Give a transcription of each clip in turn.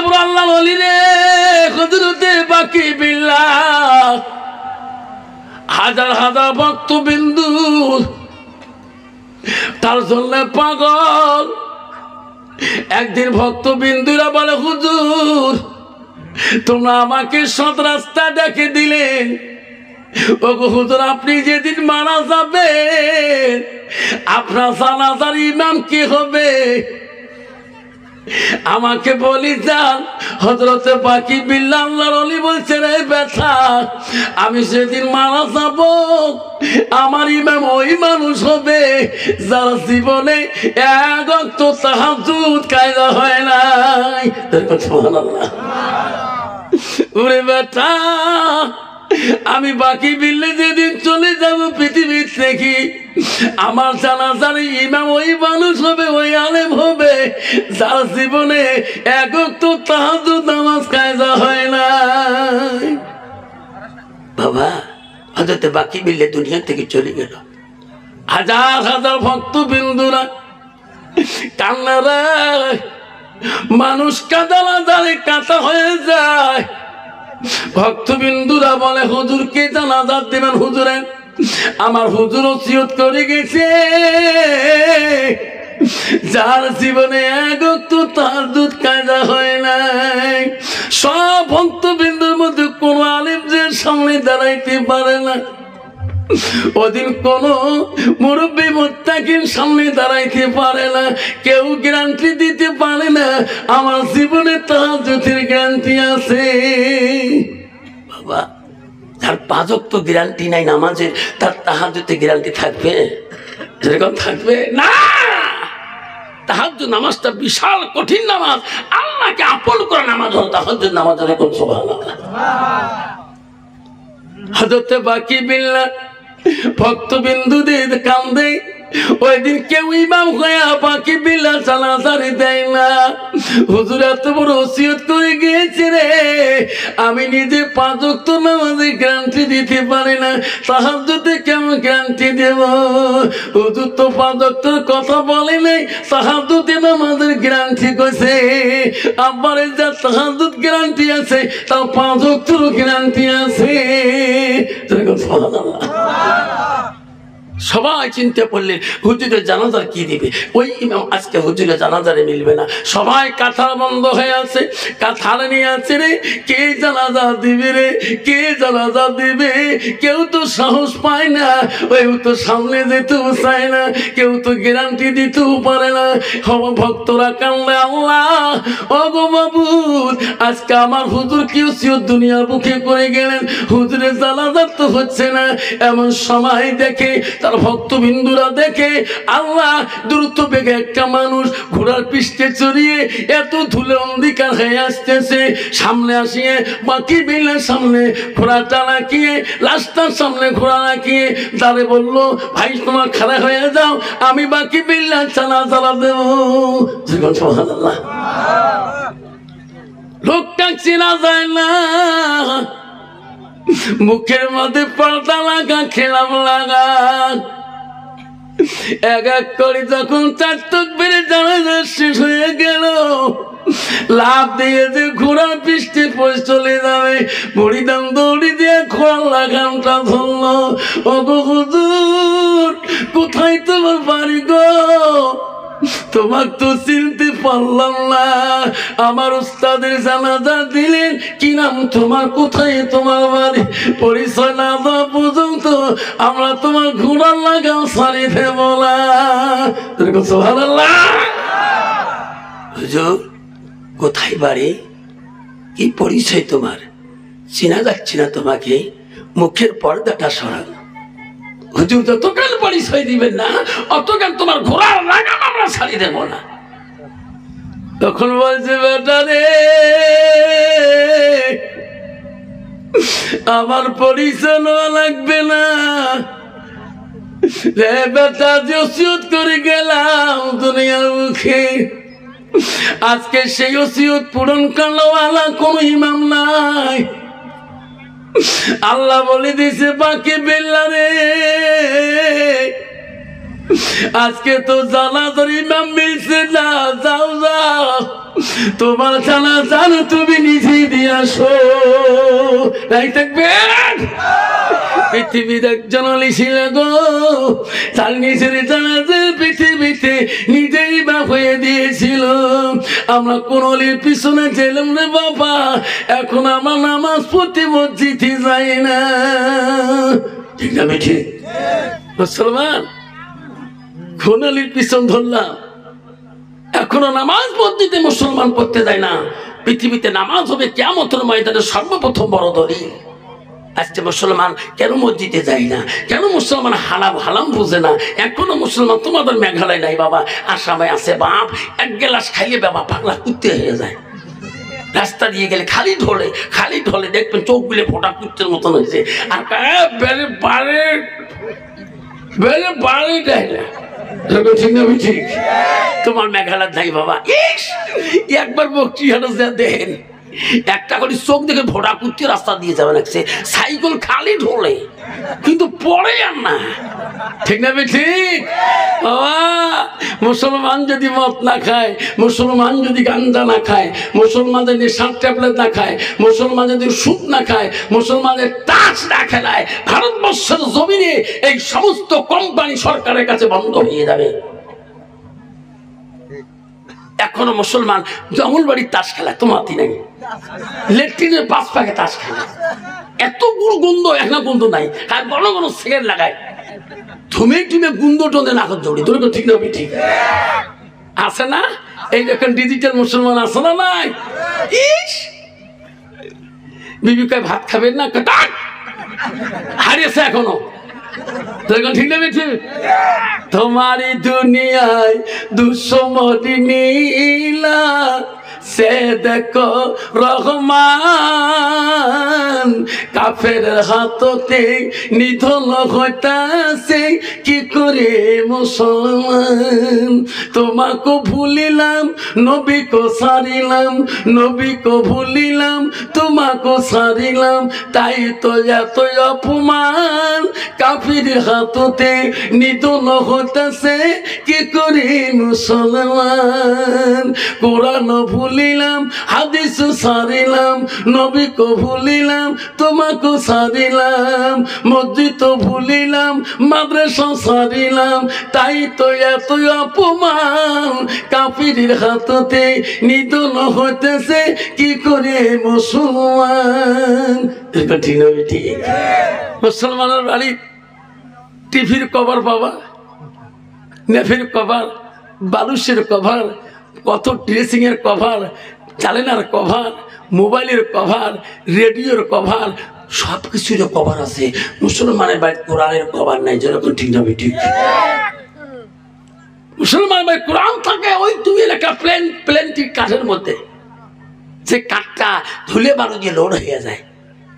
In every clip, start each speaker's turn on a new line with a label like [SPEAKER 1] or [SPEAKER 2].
[SPEAKER 1] বড় আল্লাহ ওলি রে হযরতে বাকি বিল্লাহ হাজার হাজার ভক্তবিন্দু তার জন্য পাগল। একদিন ভক্তবিন্দুরা বলে হুজুর তোমরা আমাকে সৎ রাস্তা দেখে দিলেন, ওগো হুজুর আপনি যেদিন মারা যাবেন আপনার জানাজার ইমাম কি হবে আমাকে বলি যান। হযরতে বাকি বিল্লাহ আল্লাহর ওলি বলছে রে বেটা আমি সেদিন মারা যাব আমার ইমাম ওই মানুষ হবে যার জীবনে এক ওয়াক্ত তাহাজ্জুদ কায়দা হয় নাই। সুবহানাল্লাহ। ওরে বেটা আমি বাকি বিল্লে যেদিন চলে যাব পৃথিবীর থেকে আমার জানাজার ইমাম ওই মানুষ হবে ওই আলেম হবে যার জীবনে এক ওয়াক্ত তাহাজ্জুদ নামাজ কায়দা হয় না। বাবা হযরতে বাকি বিল্লে দুনিয়া থেকে চলে গেল। হাজার হাজার ভক্তবিন্দুরা কান্নারা মানুষ কাঁদালা দাঁড়ে কাঁচা হয়ে যায়। ভক্তবিন্দুরা বলে হুজুরকে জানাজা দিবেন। হুজুরে আমার হুজুর ওসিয়ত করে গেছে যার জীবনে এক ওয়াক্ত তাহাজ্জুদ কায়দা হয় নাই। সব ভক্তবিন্দুর মধ্যে কোন আলেম যে সামনে দাঁড়াইতে পারে না, ওদিন কোন মুরব্বী মুত্তাকির সামনে দাঁড়াইতে পারে না, কেউ গ্যারান্টি দিতে পারে না আমার জীবনে তাহাজ্জুদের গ্যারান্টি আছে। বাবা তার পাঁচ ওয়াক্ত গ্যারান্টি নাই নামাজের, তার তাহাজ্জুদের গ্যারান্টি থাকবে? যেরকম থাকবে না। তাহাজ্জুদ নামাজটা বিশাল কঠিন নামাজ, আল্লাহকে আপন করে নামাজ হল তাহাজ্জুদ নামাজ। এরকম সুবহানাল্লাহ। হযরতে বাকি বিল্লাহ ভক্তবিন্দুদের কান্দে। ওই দিন কেউ ইমাম হয়ে বাকি বিল্লাহ জানাজারি দেয় না। হুজুর এত বড় ওসিয়ত করে গিয়েছে রে আমি নিজে পাঁচ ওয়াক্ত নামাজে গ্যারান্টি দিতে পারি না, তাহাজ্জুদে কেমন গ্যারান্টি দেব? হুজুর তো পাঁচ ওয়াক্তের কথা বলে নাই, তাহাজ্জুদে নামাজের গ্যারান্টি কইছে। আব্বারে যা তাহাজ্জুদ গ্যারান্টি আছে তাও পাঁচ ওয়াক্তেরও গ্যারান্টি আছে। সুবহানাল্লাহ। সবাই চিন্তা করলেন হুজুরের জানাজার কি দিবে। ওই ইমাম আজকে হুজুরের জানাজারে মিলবে না। সবাই কাঁথার বন্ধ হয়ে আছে, কাঁথার নিয়ে আছে রে কে জানাজা দিবে রে, কে জানাজা দিবে। কেউ তো সাহস পায় না, ওই তো সামনে যেতেও চায় না, কেউ তো গ্যারান্টি দিতেও পারে না। ভক্তরা কান্দে আল্লাহ ওগো মাবুদ আজকে আমার হুজুর কি ওসিয়ত দুনিয়ার বুকে করে গেলেন, হুজুরের জানাজা তো হচ্ছে না। এমন সময় দেখে তার ভক্তবিন্দুরা দেখে আল্লাহ দ্রুত বেগে একটা মানুষ ঘোড়ার পিষ্টে চড়িয়ে এত ধুলে অন্ধকার হয়ে আসতেছে। সামনে আসিয়ে বাকি বিল্লাহ সামনে ঘোড়াটা রাখিয়ে লাশটার সামনে ঘোড়া রাখিয়ে তারে বলল ভাই তোমার খাড়া হয়ে যাও আমি বাকি বিল্লাহ জানাজা দেব। সুবহানাল্লাহ। লোকটা চেনা যায় না, মুখের মধ্যে পর্দা লাগা খেলাম লাগা। এক এক করে যখন চার তাকবীরে জানাজা শেষ হয়ে গেল লাভ দিয়ে যে ঘোড়ার পৃষ্ঠে পড়ে চলে যাবে মরিদাম দৌড়ি দিয়ে ঘোড়ার লাগামটা ধরলো। ওগো হুজুর কোথায় তোমার বাড়ি গো? তোমার তো চিনতে পারলাম না, আমার উস্তাদের জানাজা দিলেন কি নাম তোমার, কোথায় তোমার বাড়ি? পরিচয় না দেওয়া পর্যন্ত আমরা তোমার ঘোড়ার লাগাম ছাড়ি দেব না। সুবহানাল্লাহ। হুজুর কোথায় বাড়ি, কি পরিচয় তোমার? চেনা যাচ্ছে না তোমাকে, মুখের পর্দাটা সরান। হুজুর যতকাল পরিচয় দিবেন না অতকাল তোমার ঘোড়ার লাগাম আমরা ছাড়ি দেব না। তখন বলছে বেটা রে আমার পরিচয় নেওয়া লাগবে না রে বেটা, যে ওসিয়ত করে গেলাম দুনিয়ার মুখে আজকে সেই ওসিয়ত পূরণ করলোয়ালা কোন ইমাম নাই। আল্লাহ বলে দিছে বাকি বিল্লাহ রে আজকে তো জানাজার ইমাম মিলছে না, যাও যাও তোমার জানাজার তুমি নিজেই দিয়ে আসো। নাই থাকবেন পৃথিবীর একজন অলি ছিল গো, তার নিজের জানাজা পৃথিবীতে নিজেই বাপ হয়ে দিয়েছিল। আমরা কোন অলির পিছনে ছিলাম রে বাবা, এখন আমার নামাজ পড়তে মসজিদে যাই না। ঠিক না বেঠি মুসলমান? কোন অলির পিছন ধরলাম, এখনো নামাজ মসজিদে মুসলমান পড়তে যায় না। পৃথিবীতে নামাজ হবে কিয়ামতের ময়দানে সর্বপ্রথম বড় দলিল। আজকে মুসলমান কেন মসজিদে যায় না? কেন মুসলমান হালাম হালাম বুঝে না? এখনো মুসলমান তোমাদের মেঘালয় নাই বাবা, আসামে আছে বাপ, এক গ্লাস খাইলে বাবা পাগলা কুত্তে হয়ে যায়। রাস্তা দিয়ে গেলে খালি ঢলে দেখবেন চোখগুলো ফোটা কুত্তের মতন হয়েছে। আর বেড়ে বাড়ে ডাইলা ঠিক না? ঠিক তোমার মেঘালয় নাই বাবা। একবার বকরি হাটা দেন, একটা করে চোখ দেখে ভোটা কুত্তি রাস্তা দিয়ে যাবে লাগছে, সাইকেল খালি ঢোলে কিন্তু পড়ে আর না। ঠিক না? ঠিক বাবা। মুসলমান যদি মদ না খায়, মুসলমান যদি গাঞ্জা না খায়, মুসলমান যদি নেশার ট্যাবলেট না খায়, মুসলমান যদি সুদ না খায়, মুসলমানের তাস না খেলায়, ভারতবর্ষের জমিনে এই সমস্ত কোম্পানি সরকারের কাছে বন্ধ হয়ে যাবে। এখনো মুসলমান জঙ্গল বাড়ির তাস খেলায়, তোমার নাই লেট্রিনের 5 পাকে তাস খেলা, এত গুড় গন্ধ, এখন গন্ধ নাই। আর ঘন ঘন সিগারেট লাগায়, থুমে টুমে গুন্দ টোনে নাকত জড়ি। তোর ঠিক না? ঠিক আছে না? এই দেখেন ডিজিটাল মুসলমান আছে না নাই? বিবি কয় ভাত খাবেন না, হারিয়েছে এখনো। ঠিক না? ঠিক তোমারি দুনিয়ায় দুঃসমরি নীলা সে দেখো রহমান, কাফের হাততে নিধন হইতাছে কি করে মুসলমান। তোমাকে ভুলিলাম নবীকে সারিলাম, নবীকে ভুলিলাম তোমাকে সারিলাম, তাই তো এত অপমান। কাফের হাততে নিধন হইতাছে কি করে মুসলমান। কোরআন ভুলিলাম, হাদিস সারিলাম, নবীকে ভুলিলাম তোমাকে সারিলাম, মসজিদ ভুলিলাম, মাদ্রাসা সারিলাম, তাই তো এত অপমান। কাফিরের হাততে নিধন হইতেছে কি করে মুসলমান। ঠিক না? ঠিক মুসলমানের বাড়ি টিভির কভার পাবা, নেফের কভার, বালুসের কভার, কত ড্রেসিং এর কভার, চালেনার কভার, মোবাইলের কভার, রেডিওর কভার, সবকিছুর কভার আছে। মুসলমানের বাড়িতে কোরআনের কভার নাই। যেরকম ঠিক না? ঠিক মুসলমানের বাড়ি কোরআন থাকে ওই তুমি লেখা প্লেনটি কাঠের মধ্যে, যে কাঠটা ধুলে বালু দিয়ে লোড হয়ে যায়।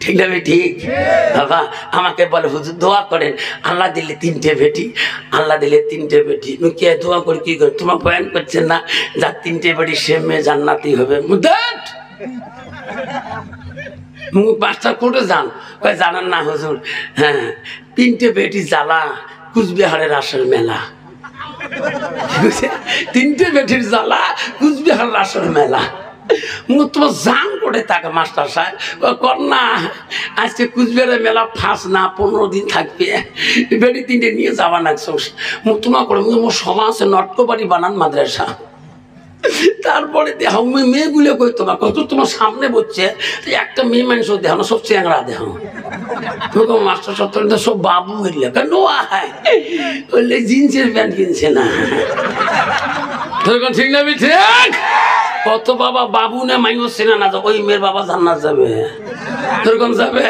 [SPEAKER 1] ঠিক না? ঠিক বাবা। আমাকে বলে হুজুর দোয়া করেন, আল্লাহ দিলে 3টে বেটি, আল্লাহ দিলে 3টে বেটি। কে দোয়া করে কি করে? তোমার বয়ান করছেন না, যার 3টে বেটি সে মেয়ে জান্নাতি হবে। বাচ্চা কোটে যান, জানান না হুজুর? হ্যাঁ, 3টে বেটি জ্বালা কুচবিহারের আসল মেলা। 3টে বেটির জ্বালা কুচবিহারের আসল মেলা। তোমার জান করে তাকে মাস্টার সাহেব কন্যা আজকে কুচবিহারের মেলা ফার্স্ট না 15 দিন থাকবে, বেটি 3টে নিয়ে যাওয়া না। তোমার করে সমাজ নটকবাড়ি বানান মাদ্রাসা। তারপরে দেহ মেয়েগুলো কই তোমার কত তোমার সামনে বসছে, একটা মেয়ে মানুষ দেহ না, সব চ্যাংরা দেহ। মাস্টার সত্তর সব বাবু হইলে কেন বললে জিন্সের প্যান্ট কিনছে না। ঠিক না? ঠিক কত বাবা বাবু না মাইও চেনা না, ওই মেয়ের বাবা জান্নাত যাবে। তোরকম যাবে?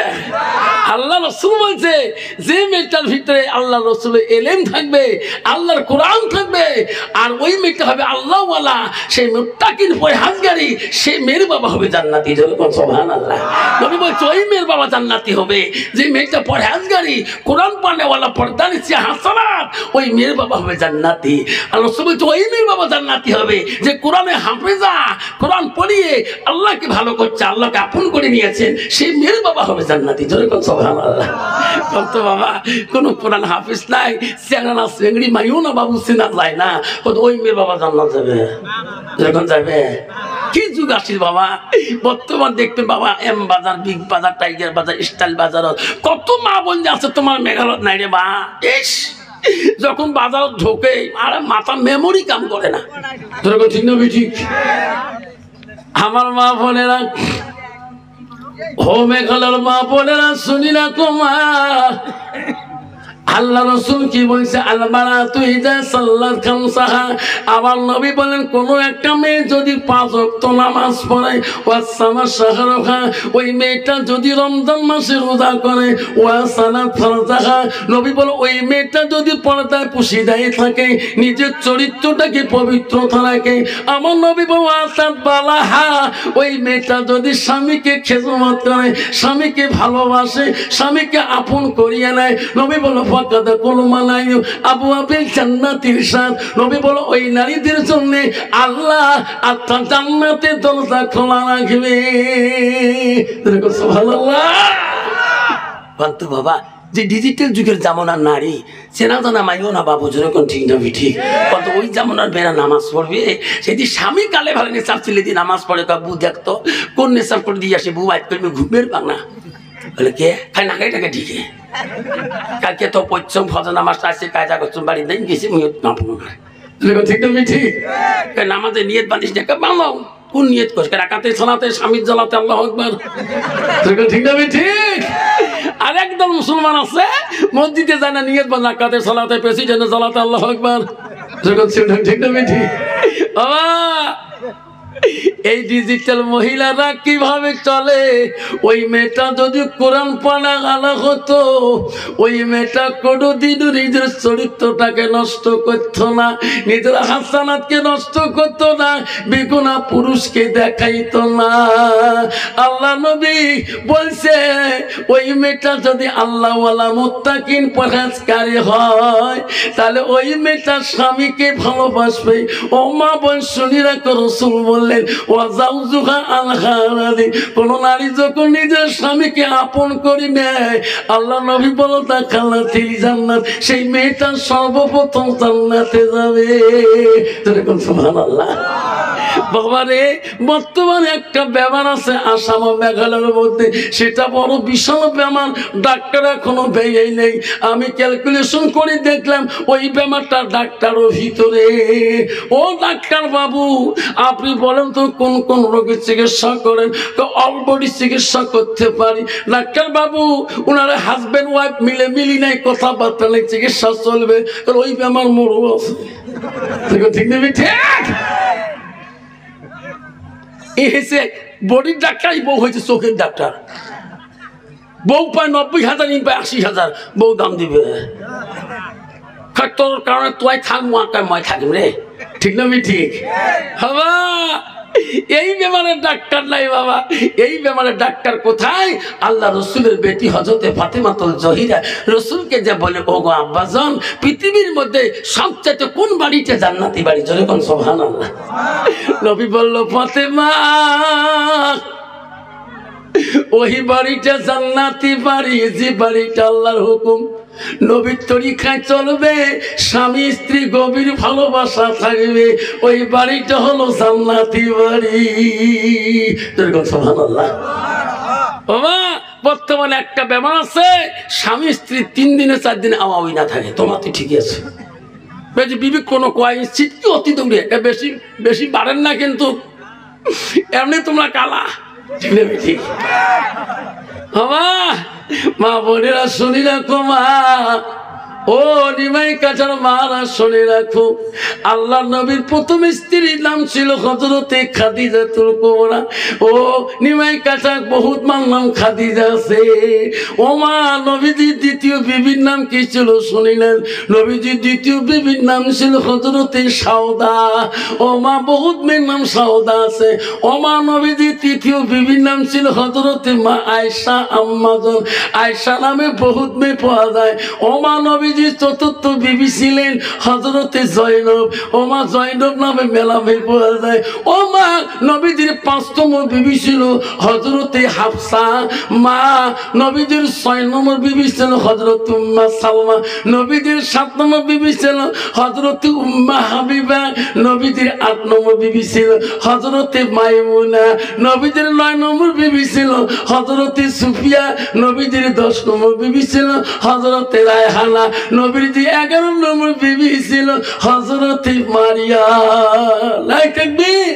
[SPEAKER 1] আল্লাহ রসুল বলছে যে মেয়েটার ভিতরে আল্লাহ রসুলের এলেম থাকবে, আল্লাহর কোরআন থাকবে, আর ওই মেয়েটা হবে আল্লাহওয়ালা, সেই মুত্তাকির পরহেজগারি, সেই মেয়ের বাবা হবে জান্নাতি। যেরকম সুবহানাল্লাহ। নবী বলছে ওই মেয়ের বাবা জান্নাতি হবে যে মেয়েটা পরহেজগারি, কোরআন পড়নেওয়ালা, পর্দানিসি হাসানাত, ওই মেয়ের বাবা হবে জান্নাতি। আল্লাহ রসুল বলছে ওই মেয়ের বাবা জান্নাতি হবে যে কোরআনে হাফেজা, কোরআন পড়িয়ে আল্লাহকে ভালো করছে, আল্লাহকে আপন করে নিয়েছেন, সেই মেয়ের বাবা হবে জান্নাতি। যেরকম সুবহানাল্লাহ। কত বাবা কোন কোরআন হাফিজ নাই, চেঙ্গা চেঙ্গড়ি মাইও না বাবু চেনা যায় না, ওই মেয়ে বাবা জান্নাত যাবে, যখন যাবে। কি যুগ আসিল বাবা। বর্তমান দেখবেন বাবা এম বাজার, বিগ বাজার, টাইগার বাজার, স্টাইল বাজার, কত মা বোন আছে তোমার মেঘালয় নাই রে বা। এস যখন বাজার ঢোকে আর মাথা মেমোরি কাম করে না, ঠিক না ঠিক? আমার মা বোনেরা, ও মেঘালয়ের মা বোনেরা শুনি না কমা, আল্লাহ রাসূল কি বলছে? আল-মারাতু ইযা সাল্লাত খামসাহা, আমার নবী বলেন কোন একটা মেয়ে যদি 5 ওয়াক্ত নামাজ পড়ে, ওয়াসামা শাহরাহা, ওই মেয়েটা যদি রমজান মাসে রোজা করে, ওয়াসানাত ফারজাহা, নবী বলে ওই মেয়েটা যদি পর্দায় পুশিদায় থাকে, নিজের চরিত্রটাকে পবিত্রতা রাখে, আমার নবী বলে ওয়াসাত বালাহা, ওই মেয়েটা যদি স্বামীকে খেদমত করে, স্বামীকে ভালোবাসে, স্বামীকে আপন করিয়ে নেয়, নবী বলে আবু আবিল জান্নাতির সাথ, নবী বলো ওই নারীদের জন্য আল্লাহ আত্মা জান্নাতের দরজা খোলা রাখবে। সুবহানাল্লাহ। কিন্তু বাবা যে ডিজিটাল যুগের জামানার নারী চেনা জানা মাইও না বাবু, যেরকম ঠিক না ঠিক, কত ওই জামানার বেড়া নামাজ পড়বে, সেদিন স্বামী কালে ভালো নেশাব ছিল দিয়ে নামাজ পড়ে, বু দেখতো কোন নেশাব করে দিয়ে আসে, বু বাইট করবে ঘুমের বাংলা বলে কে খাই না খাইটাকে ঠিকে কালকে তো পশ্চিম ফজর নামাজটা আসছে, কায়দা করছুন বাড়ি দেন গেছি ঠিক না ঠিক? নামাজে নিয়ত বানিস না বানাও, কোন নিয়ত করছে? রাকাতে সালাতে স্বামীর জ্বালাতে আল্লাহু আকবার, ঠিক না ঠিক? আর একদল মুসলমান আছে মসজিদে যায় না, নিয়ত বান রাকাতে সালাতে প্রেসিডেন্টে জ্বালাতে আল্লাহু আকবার, ঠিক না ঠিক? বাবা এই ডিজিটাল মহিলারা কিভাবে চলে? ওই মেয়েটা যদি কোরআন পড়া গালা হতো, ওই মেয়েটা কোনোদিন নিজের চরিত্রটাকে নষ্ট করতো না, নিজের হাসানাতকে নষ্ট করতো না, বেগুনা পুরুষকে দেখাইতো না। আল্লাহ নবী বলছে ওই মেয়েটা যদি আল্লাহওয়ালা মুত্তাকিন পরহেজগার হয়, তাহলে ওই মেয়েটা স্বামীকে ভালোবাসবে। ও মা বোন শুনি রাখো, রাসূল বললেন কোন নারী যখন নিজের স্বামীকে আপন করে নেয়, আল্লাহ নবী বলো তা খালাতিল জান্নাত, সেই মেয়েটা সর্বপ্রথম জান্নাতে যাবে। সুবহানাল্লাহ। বাবারে বর্তমানে একটা ব্যাপার আছে আসাম মেঘালয়ের মধ্যে, সেটা বড় বিশাল ব্যাপার, ডাক্তার এখনো বেরিয়ে নেই। আমি ক্যালকুলেশন করে দেখলাম ওই ব্যাপারটা ডাক্তারের ভিতরে। ও ডাক্তার বাবু আপনি বলেন তো কোন কোন রোগের চিকিৎসা করেন? তো অল বডি চিকিৎসা করতে পারি। ডাক্তার বাবু ওনারা হাজবেন্ড ওয়াইফ মিলে মিলি নাই, কথাবার্তা নেই, চিকিৎসা চলবে, কারণ ওই ব্যাপার মরু আছে, ঠিক নেবে ঠিক? এই হয়েছে বডির ডাক্তারই, বউ হয়েছে চোখের ডাক্তার। বউ পায় 90,000, ইন পায় 80,000, বউ দাম দিবে। তোর কারণে তোই থাক মই থাকিম রে, ঠিক না ঠিক? বাবা এই বেমারের ডাক্তার নাই বাবা, এই বেমারের ডাক্তার কোথায়? আল্লাহ রসুলের বেটি হযরতে ফাতেমাতুল জহিরা রসুলকে যে বলে, ও গো আব্বাজান, পৃথিবীর মধ্যে সবচেয়ে কোন বাড়িটা জান্নাতি বাড়ি? জোরে কোন সুবহানাল্লাহ। নবী বলল, ফাতেমা ওই বাড়িটা জান্নাতি বাড়ি যে বাড়িটা আল্লাহর হুকুম, নবীর তরিকায় চলবে, স্বামী স্ত্রী গভীর ভালোবাসা থাকবে, ওই বাড়িটা হলো জান্নাতি বাড়ি। সুবহানাল্লাহ। বাবা বর্তমানে একটা ব্যাপার আছে, স্বামী স্ত্রী 3 দিনে 4 দিনে আওয়াই না থাকে, তোমার তো ঠিকই আছে। বেশি বিবি কোনো কয় সিটকি অতি দৌড়ে বেশি বেশি বাড়েন না, কিন্তু এমনি তোমরা কালা, ঠিক? মা বোনেরা শুনি রাখো, মা ও নিমাই কাছার মারা শুনে রাখো, আল্লাহ নবীর প্রথম স্ত্রীর নাম ছিল হযরতে খাদিজাতুল কুবরা। ও নিমাই কাছা বহুত মান নাম খাদিজা আছে। ও মা নবীজির দ্বিতীয় বিবির নাম কি ছিল শুনিলেন? নবীজির দ্বিতীয় বিবির নাম ছিল হযরতে সাউদা। ও মা বহুত মেয়ের নাম সাউদা আছে। ও মা নবীজির তৃতীয় বিবির নাম ছিল হযরতে মা আয়েশা আম্মাজান। আয়েশা নামে বহুত মেয়ে পাওয়া যায়। ও মা নবী নবীজির চতুর্থ বিবি ছিলেন হযরতে জয়নব। ও মা, জয়নব নামে মেলা মেল পাওয়া যায়। ও মা, নবীজির 5তম বিবি ছিল হযরতে হাফসা। মা, নবীজির 6 নম্বর বিবি ছিল হযরত উম্মে সালমা। নবীজির 7 নম্বর বিবি ছিল হযরত উম্মে হাবিবা। নবীজির 8 নম্বর বিবি ছিল হযরতে মাইমুনা। নবীজির 9 নম্বর বিবি ছিল হযরতে সুফিয়া। নবীজির 10 নম্বর বিবি ছিল হযরতে রায়হানা। নবীজির 11 নম্বর বিবি ছিল হযরতে মারিয়া। লাই তাকবীর।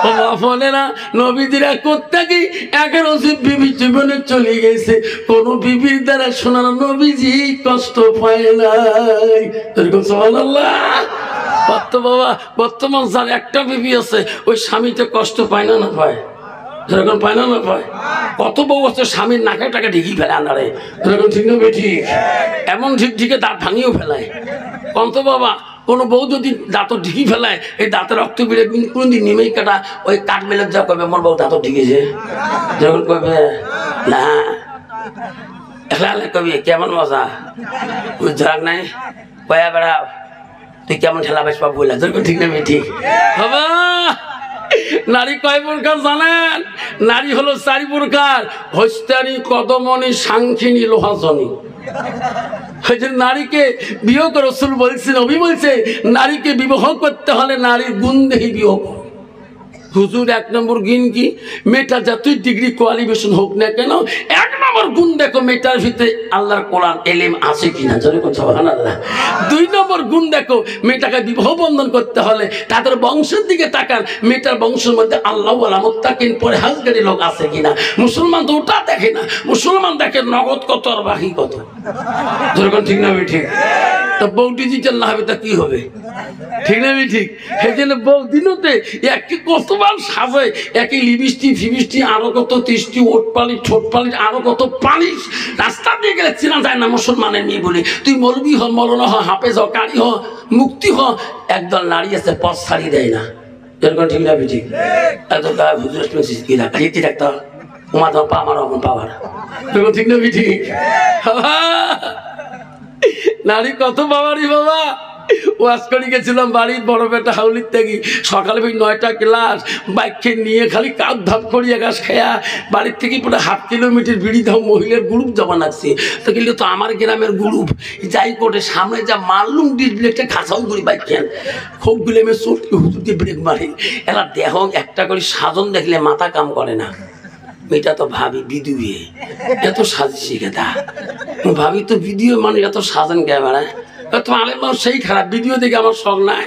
[SPEAKER 1] ও মা বোনেরা, নবীজিরা কোত্থেকে 11 বিবি জীবনে চলে গেছে, কোন বিবির দ্বারা শোনার নবীজি কষ্ট পায় নাই। সুবহানাল্লাহ। বাবা, বর্তমান যার একটা বিবি আছে, ওই স্বামীতে কষ্ট পায় না? না পায়? যেরকম পায় না? না পায়? কত বউ আছে স্বামীর নাকে টাকে ঢিকি ফেলে আনারে, যেরকম ঠিক না ঠিক? এমন ঢিকে দাঁত ভাঙিয়েও ফেলায়। কন্ত বাবা, কোন বউ যদি দাঁত ঢিকি ফেলায়, এই দাঁতের রক্ত বেড়ে কোনদিন নেমেই কাটা ওই কাঠ মেলে যা কবে মোর বউ দাঁত ঢিকেছে, যখন কবে না একলা কবি কেমন মজা ঝাক নাই কয়া বেড়া, তুই কেমন ঠেলা বেশ পাবো বললা, যেরকম ঠিক না ঠিক? বাবা, নারী কয় প্রকার জানেন? নারী হলো 4 প্রকার: হস্তানি, কদমনি, সাংখিনী, লোহাজনী। নারীকে বিবাহ করে রাসূল বলছেন, নবী বলছে নারীকে বিবাহ করতে হলে নারীর গুণ দেখে বিবাহ। হুজুর 1 নম্বর গুণ কি? মেয়েটা যতই ডিগ্রি কোয়ালিফিকেশন হোক না কেন, 1 নম্বর গুণ দেখো মেয়েটার ভিতরে আল্লাহর কোরআন এলেম আছে কিনা। সুবহানাল্লাহ। 2 নম্বর গুণ দেখো, মেয়েটাকে বিবাহ বন্ধন করতে হলে তাদের বংশের দিকে তাকান, মেয়েটার বংশের মধ্যে আল্লাহ ওয়ালা মুত্তাকিন পরহেজগারী লোক আছে কিনা। মুসলমান তো ওটা দেখে না, মুসলমান দেখে নগদ কত আর বাকি কত। যেরকম ঠিক না ঠিক? তা বউ ডিজিটাল না হবে তা কি হবে? ঠিক না ঠিক? সেই জন্য বউ দিনতে একটি কতবার সাজায়, একই লিপস্টিক ফিবিস্টিক, আরো কত তিষ্টি, ওট পালিশ, ঠোঁট পালিশ, আরো কত পালিশ। রাস্তা দিয়ে গেলে চেনা যায় না মুসলমানের মেয়ে বলে। তুই মৌলবি হ, মৌলানা হ, হাফেজ হ, কারি হ, মুক্তি হ, একদল নারী আছে পথ ছাড়ি দেয় না। এরকম ঠিক না ঠিক? এত হুজুর কি রাখা যেটি রাখতে তোমার তো পা আমার অমন পাওয়ার, এরকম ঠিক না ঠিক? নারী কত বাবারি বাবা। ওয়াজ করে গেছিলাম বাড়ির বড় বেটা হাউলির থেকে, সকালে ওই 9টা ক্লাস বাইককে নিয়ে খালি কাপ ধাপ করিয়া গাছ খেয়া বাড়ির থেকে পুরো 1/2 কিলোমিটার বিড়ি ধাও মহিলার গ্রুপ জমা লাগছে। তো কিন্তু তো আমার গ্রামের গ্রুপ যাই করে সামনে যা মারলুম ডিসপ্লেটা খাসাও করি বাইক খেয়াল খুব গুলে আমি চোট হুজুর দিয়ে ব্রেক মারি। এলা দেহ একটা করে সাজন দেখলে মাথা কাম করে না। মেয়েটা তো ভাবি বিদুয়ে এত সাজিয়েছি গেতা, ভাবি তো ভিডিও মানে এত সাজান ক্যামেরা, তো আলেম সেই খারাপ ভিডিও দেখে আমার শখ নাই।